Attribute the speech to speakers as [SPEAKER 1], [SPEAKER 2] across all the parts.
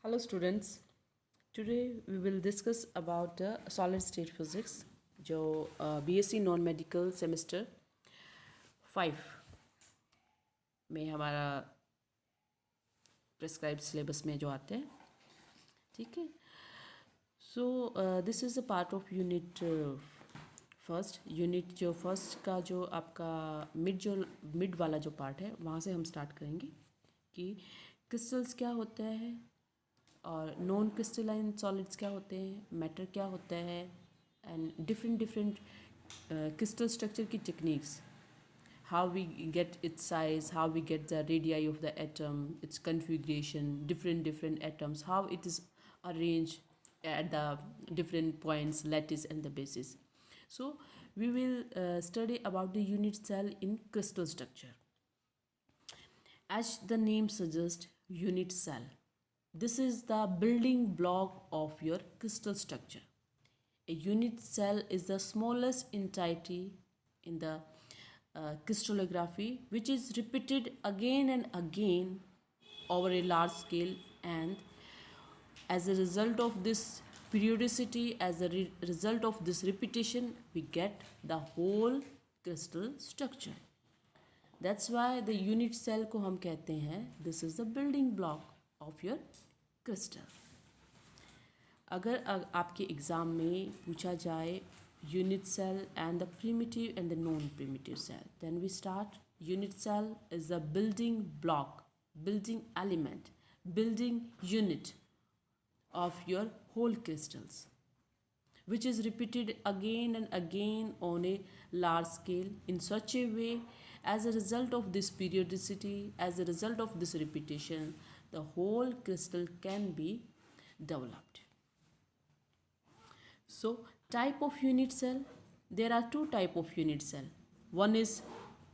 [SPEAKER 1] Hello students, today we will discuss about solid state physics जो BSc non medical semester 5 में हमारा prescribe syllabus में जो आते हैं, ठीक है। So this is a part of unit first. Unit जो फर्स्ट का जो आपका मिड वाला जो पार्ट है वहाँ से हम स्टार्ट करेंगे कि क्रिस्टल्स क्या होता है और नॉन क्रिस्टलाइन सॉलिड्स क्या होते हैं, मैटर क्या होता है, एंड डिफरेंट क्रिस्टल स्ट्रक्चर की techniques, how we get its size, how we get the radii of the atom, its configuration, different atoms, how it is arranged at the different points, lattice and the basis. So we will study about the unit cell in crystal structure. As the name suggests, unit cell, this is the building block of your crystal structure. A unit cell is the smallest entity in the crystallography which is repeated again and again over a large scale, and as a result of this periodicity, as a result of this repetition, we get the whole crystal structure. That's why the unit cell को हम कहते हैं this is the building block of your crystal. अगर आपके exam में पूछा जाए unit cell and the primitive and the non-primitive cell, then we start. Unit cell is the building block, building element, building unit of your whole crystals, which is repeated again and again on a large scale in such a way. As a result of this periodicity, as a result of this repetition, the whole crystal can be developed. So type of unit cell, there are two type of unit cell. One is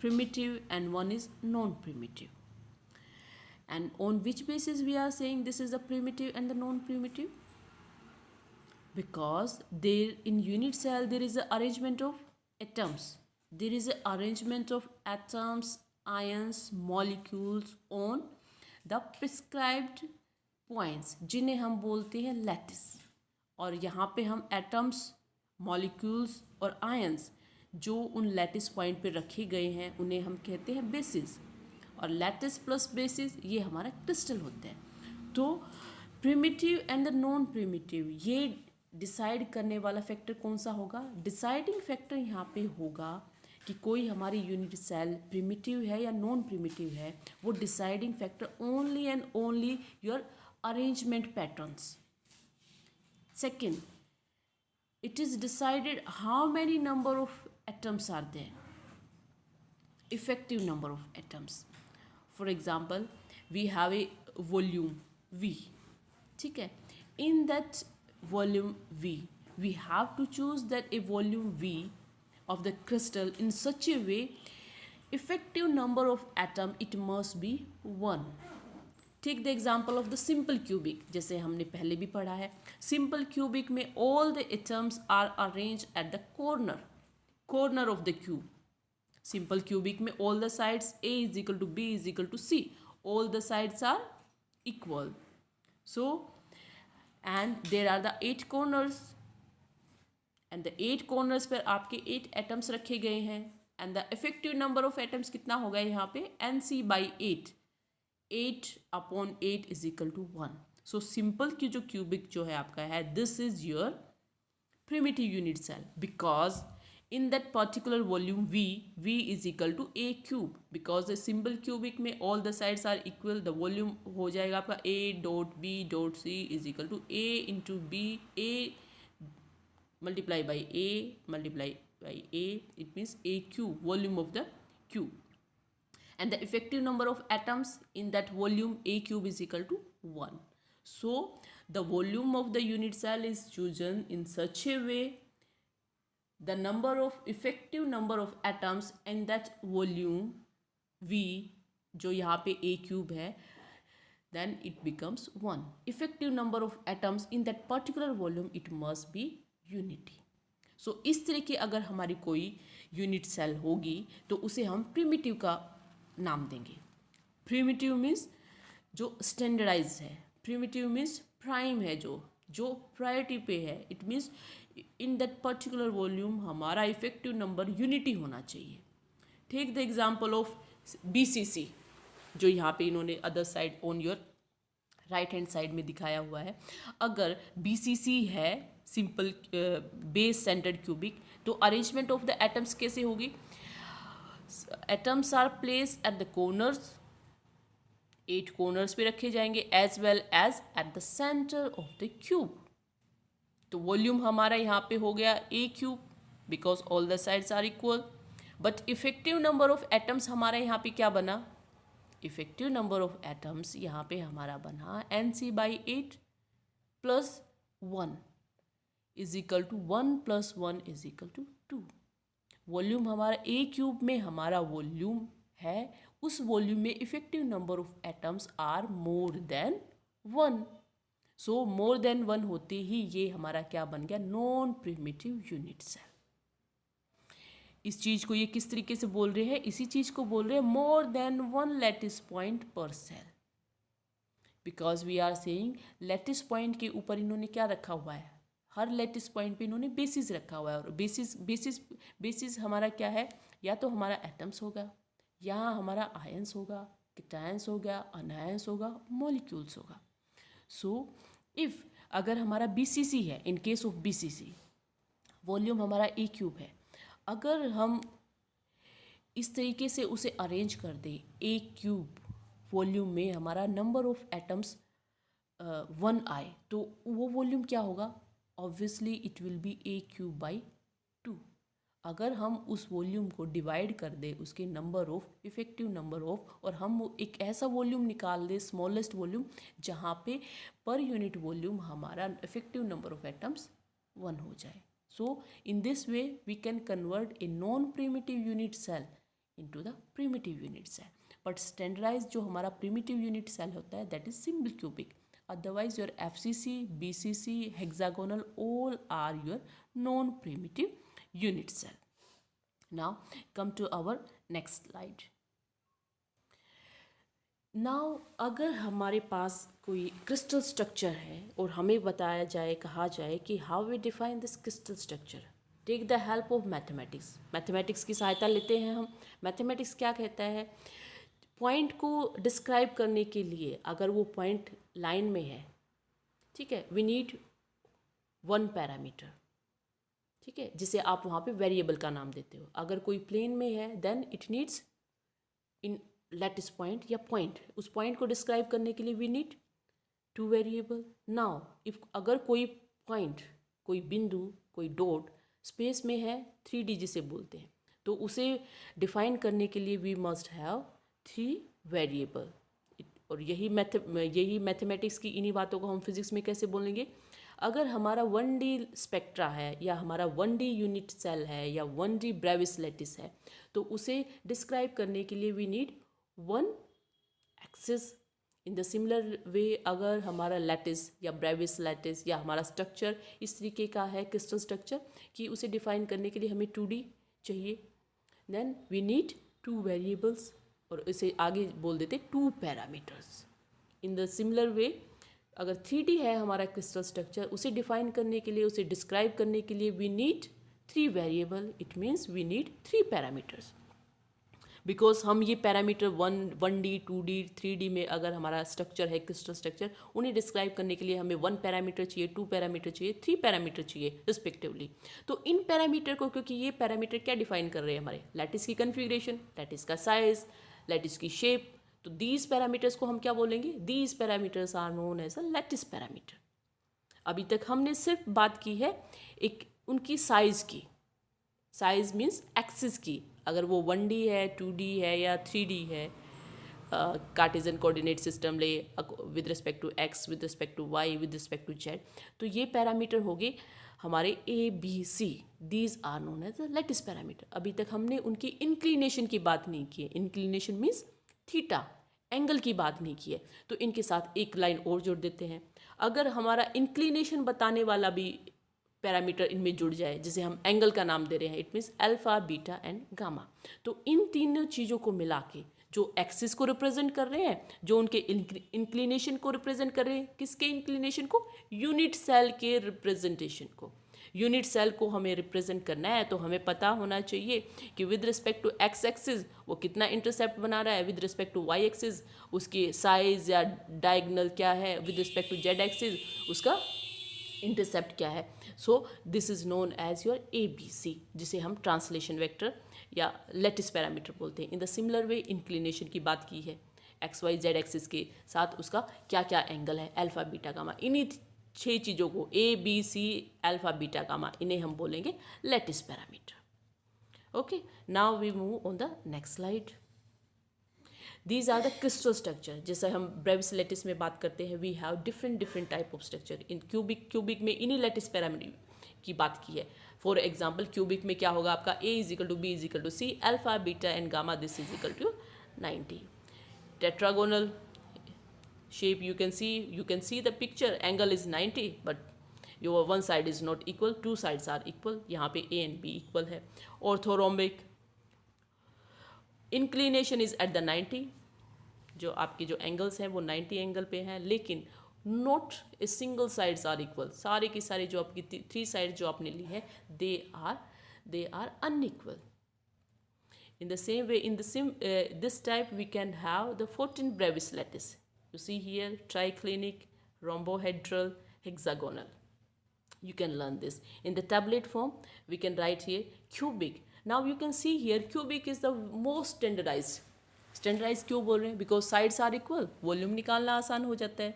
[SPEAKER 1] primitive and one is non-primitive. And on which basis we are saying this is the primitive and the non-primitive? Because there in unit cell there is an arrangement of atoms. There is an arrangement of atoms, ions, molecules on the prescribed points जिन्हें हम बोलते हैं lattice. और यहाँ पे हम atoms, molecules और ions जो उन लैटिस पॉइंट पे रखे गए हैं उन्हें हम कहते हैं बेसिस. और लैटिस प्लस बेसिस ये हमारा क्रिस्टल होता है. तो primitive and the non primitive, ये डिसाइड करने वाला फैक्टर कौन सा होगा? डिसाइडिंग फैक्टर यहाँ पे होगा कि कोई हमारी यूनिट सेल प्रिमिटिव है या नॉन प्रिमिटिव है. वो deciding factor only and only your arrangement patterns. Second, it is decided how many number of atoms are there, effective number of atoms. For example, we have a volume V, ठीक है. In that volume V, we have to choose that a volume V of the crystal in such a way, effective number of atom it must be 1. Take the example of the simple cubic, जैसे हमने पहले भी पढ़ा है. Simple cubic में all the atoms are arrange at the corner of the cube. Simple cubic में all the sides A is equal to B is equal to C, all the sides are equal. So and there are the 8 corners, and the 8 corners पर आपके 8 एटम्स रखे गए हैं. And the effective number of atoms कितना होगा यहाँ पे? NC/8. 8/8 is equal to 1. So simple की जो क्यूबिक जो है आपका है, this is your primitive unit cell, because in that particular volume V is equal to A cube. Because the simple cubic में all the sides are equal, the volume हो जाएगा आपका A.B.C is equal to A into B, A multiply by A multiply by A, it means A cube, volume of the cube. And the effective number of atoms in that volume A cube is equal to 1. So the volume of the unit cell is chosen in such a way, the number of effective number of atoms in that volume V जो यहाँ पे A cube है, then it becomes 1. Effective number of atoms in that particular volume, it must be unity. So इस तरह की अगर हमारी कोई यूनिट सेल होगी तो उसे हम प्रिमिटिव का नाम देंगे. प्रिमिटिव मीन्स जो स्टैंडर्डाइज है. प्रिमिटिव मीन्स प्राइम है, जो प्रायोरिटी पे है. It means in that particular volume हमारा इफेक्टिव नंबर यूनिटी होना चाहिए. Take the example of BCC, जो यहाँ पे इन्होंने other side on your right hand side में दिखाया हुआ है. अगर BCC है सिंपल बेस सेंटर्ड क्यूबिक, तो अरेंजमेंट ऑफ द एटम्स कैसे होगी? Atoms are placed at the corners, 8 corners पे रखे जाएंगे, as well as at the centre of the cube. तो वॉल्यूम हमारा यहाँ पे हो गया A cube, because all the sides are equal. But effective number of atoms हमारा यहाँ पे क्या बना? इफेक्टिव नंबर ऑफ एटम्स यहाँ पे हमारा बना NC/8 plus 1 is equal to 1 plus 1 is equal to 2. Volume हमारा A क्यूब में हमारा वॉल्यूम है, उस वॉल्यूम में effective number of atoms are more than 1. So more than 1 होते ही ये हमारा क्या बन गया? Non primitive unit cell. इस चीज को ये किस तरीके से बोल रहे हैं? इसी चीज को बोल रहे हैं more than 1 lattice point per cell. Because we are saying lattice point के ऊपर इन्होंने क्या रखा हुआ है? हर लैटिस पॉइंट पे इन्होंने बेसिस रखा हुआ है. और बेसिस हमारा क्या है? या तो हमारा एटम्स होगा, या हमारा आयंस होगा, कैटायंस होगा, अनायंस होगा, मॉलिक्यूल्स होगा. सो इफ अगर हमारा BCC है, in case of BCC volume हमारा A क्यूब है, अगर हम इस तरीके से उसे अरेंज कर दें, A क्यूब वॉल्यूम में हमारा नंबर ऑफ एटम्स 1 आए, तो वो वॉल्यूम क्या होगा? Obviously it will B A cube by 2. अगर हम उस वॉल्यूम को डिवाइड कर दें उसके number of, effective number of, और हम एक ऐसा वॉल्यूम निकाल दें, स्मॉलेस्ट वॉल्यूम, जहाँ पे पर यूनिट वॉल्यूम हमारा इफेक्टिव नंबर ऑफ एटम्स 1 हो जाए. So in this way we can convert a non-primitive unit cell into the primitive unit cell. But standardized जो हमारा primitive unit cell होता है that is simple cubic. Otherwise your FCC, BCC, hexagonal all are your non-primitive unit cell. Now come to our next slide. Now अगर हमारे पास कोई crystal structure है और हमें बताया जाए, कहा जाए कि how we define this crystal structure, take the help of mathematics. Mathematics की सहायता लेते हैं हम. मैथमेटिक्स क्या कहता है? पॉइंट को डिस्क्राइब करने के लिए अगर वो पॉइंट लाइन में है, ठीक है, वी नीड 1 पैरामीटर, ठीक है, जिसे आप वहाँ पे वेरिएबल का नाम देते हो. अगर कोई प्लेन में है then it needs in lattice point या पॉइंट, उस पॉइंट को डिस्क्राइब करने के लिए we need 2 variable. Now if अगर कोई पॉइंट, कोई बिंदु, कोई डॉट स्पेस में है, 3D जिसे बोलते हैं, तो उसे डिफाइन करने के लिए वी मस्ट हैव 3 वेरिएबल. और यही मैथमेटिक्स की इन्हीं बातों को हम फिजिक्स में कैसे बोलेंगे? अगर हमारा 1D स्पेक्ट्रा है, या हमारा 1D यूनिट सेल है, या 1D ब्रेविस लैटिस है, तो उसे डिस्क्राइब करने के लिए we need 1 axis. In the similar way अगर हमारा लैटिस या ब्रेविस लैटिस या हमारा स्ट्रक्चर इस तरीके का है, क्रिस्टल स्ट्रक्चर, कि उसे डिफाइन करने के लिए हमें 2D चाहिए, देन वी नीड 2 वेरिएबल्स, और इसे आगे बोल देते 2 parameters. In the similar way अगर 3D है हमारा क्रिस्टल स्ट्रक्चर, उसे डिफाइन करने के लिए, उसे डिस्क्राइब करने के लिए we need 3 variable. It means we need 3 parameters. Because हम ये पैरामीटर 1D 2D 3D में अगर हमारा स्ट्रक्चर है, क्रिस्टल स्ट्रक्चर, उन्हें डिस्क्राइब करने के लिए हमें 1 पैरामीटर चाहिए, 2 पैरामीटर चाहिए, 3 पैरामीटर चाहिए रिस्पेक्टिवली. तो इन पैरामीटर को, क्योंकि ये पैरामीटर क्या डिफाइन कर रहे हैं? हमारे लैटिस की कन्फिग्रेशन, लैटिस का साइज, लैटिस की शेप. तो दीज पैरामीटर्स को हम क्या बोलेंगे? These parameters are known as a lattice parameter. अभी तक हमने सिर्फ बात की है एक उनकी साइज की. साइज मीन्स एक्सिस की. अगर वो 1D है, 2D है, या 3D है, कार्टेशियन कोऑर्डिनेट सिस्टम ले, with respect to x, with respect to y, with respect to z, तो ये पैरामीटर हो गए हमारे ABC. These are known as lattice parameter. अभी तक हमने उनकी इंक्लिनेशन की बात नहीं की है. इंक्लिनेशन मीन्स थीटा, एंगल की बात नहीं की है. तो इनके साथ एक लाइन और जोड़ देते हैं. अगर हमारा इंक्लिनेशन बताने वाला भी पैरामीटर इनमें जुड़ जाए, जिसे हम एंगल का नाम दे रहे हैं, it means alpha, beta and gamma. तो इन तीनों चीज़ों को मिला के जो एक्सिस को रिप्रेजेंट कर रहे हैं, जो उनके इंक्लिनेशन को रिप्रेजेंट कर रहे हैं, किसके इंक्लिनेशन को, यूनिट सेल के रिप्रेजेंटेशन को। यूनिट सेल को हमें रिप्रेजेंट करना है तो हमें पता होना चाहिए कि with respect to x axis वो कितना इंटरसेप्ट बना रहा है, with respect to y axis उसकी साइज या डायगनल क्या है, with respect to z axis उसका इंटरसेप्ट क्या है। So this is known as your ABC, जिसे हम ट्रांसलेशन वेक्टर या लेटिस पैरामीटर बोलते हैं। In the similar way inclination की बात की है, XY Z एक्सिस के साथ उसका क्या क्या एंगल है, अल्फा बीटा गामा, इन्हीं 6 चीज़ों को ABC अल्फा बीटा गामा, इन्हें हम बोलेंगे lattice parameter. Okay, now we move on the next slide. These are the crystal structure. जैसे हम ब्रेविस लेटिस में बात करते हैं, we have different type of structure in cubic में इन्हीं लेटिस पैरामीटर की बात की है। फॉर एग्जाम्पल क्यूबिक में क्या होगा आपका, A=B=C, alpha beta and gamma, this is equal to 90। Tetragonal shape, you can see the picture, angle is 90 but your one side is not equal, two sides are equal, यहाँ पे A and B equal है। Orthorhombic inclination is at the 90, जो आपके जो angles हैं वो 90 angle पे हैं, लेकिन not a single sides are equal, सारे की सारी जो आपकी 3 साइड जो आपने ली है they are unequal. In the same way, in this type we can have the 14 brevis lattice. You see here, triclinic, rhombohedral, hexagonal. You can learn this. In the tablet form, we can write here cubic. Now you can see here, cubic is the most standardized. Standardized क्यों बोल रहे हैं? Because sides are equal. Volume निकालना आसान हो जाता है.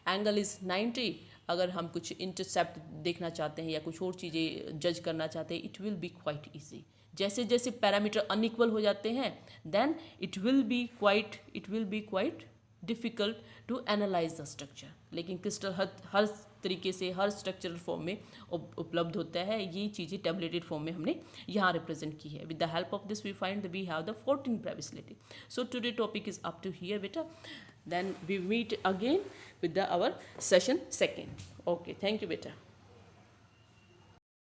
[SPEAKER 1] Angle is 90. अगर हम कुछ इंटरसेप्ट देखना चाहते हैं या कुछ और चीज़ें जज करना चाहते हैं, it will be quite easy. जैसे जैसे पैरामीटर अनइक्वल हो जाते हैं, then it will be quite difficult to analyse the structure. लेकिन क्रिस्टल हर तरीके से हर स्ट्रक्चरल फॉर्म में उपलब्ध होता है। ये चीज़ें टेबलेटेड फॉर्म में हमने यहाँ रिप्रेजेंट की है। With the help of this we find we have the 14 brevis lattice. So today topic is up to here beta, then we meet again with our session second. Okay, thank you beta.